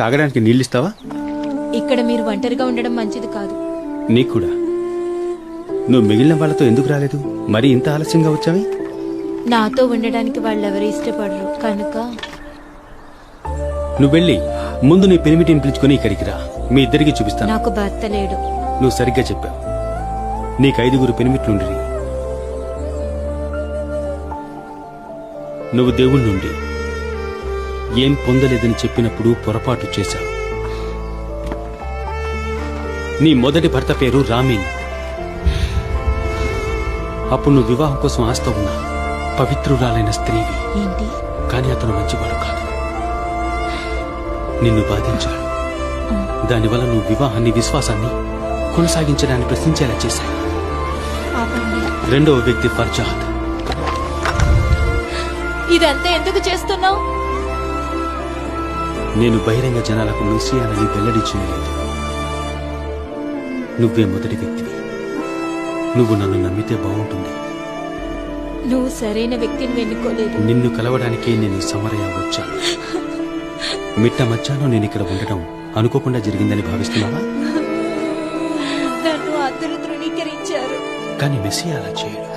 తాగడానికి నీళ్ళిస్తావా? ఇక్కడ మీరు ఒంటరిగా ఉండడం మంచిది కాదు. నీకు కూడా. నువ్వు మిగిలిన వాళ్ళతో ఎందుకు రాలేదు? మరి ఇంత ఆలస్యంగా వచ్చావి? నాతో ఉండడానికి వాళ్ళెవరు ఇష్టపడరు కనుక. నువ్వు వెళ్ళి ముందు నీ పెనిమిటిని పిలుచుకుని ఇక్కడికి రా, మీ ఇద్దరికి చూపిస్తాను. నాకు భర్త లేడు. నువ్వు సరిగ్గా చెప్పావు. నీకు 5 పెనిమిట్లుండ్రి. నువ్వు దేవుడి నుండి ఏం పొందలేదని చెప్పినప్పుడు పొరపాటు చేశావు. నీ మొదటి భర్త పేరు రామీన్. అప్పుడు నువ్వు వివాహం కోసం ఆస్తో ఉన్నా పవిత్రురాలైన స్త్రీవి. ఏంటి? కానీ అతను మంచివాడు కాదు, నిన్ను బాధించాడు. దానివల్ల నువ్వు వివాహాన్ని, విశ్వాసాన్ని కొనసాగించడాన్ని ప్రశ్నించేలా చేశావు. రెండవ వ్యక్తి ఫర్జాద్. ఇదంతా ఎందుకు చేస్తున్నావు? నేను బహిరంగ జనాలకు మెస్సియానని వెల్లడి చేయలేదు. నువ్వే మొదటి వ్యక్తివి. నువ్వు నన్ను నమ్మితే బాగుంటుంది. నువ్వు సరైన వ్యక్తిని ఎన్నుకోలేదు. నిన్ను కలవడానికే నేను సమరయ వచ్చాను. మిట్ట మధ్యాహ్నం నేను ఇక్కడ ఉండటం అనుకోకుండా జరిగిందని భావిస్తున్నావా? నన్ను అందరూ తృణీకరించారు. కానీ మెస్సియా అలా చేయడు.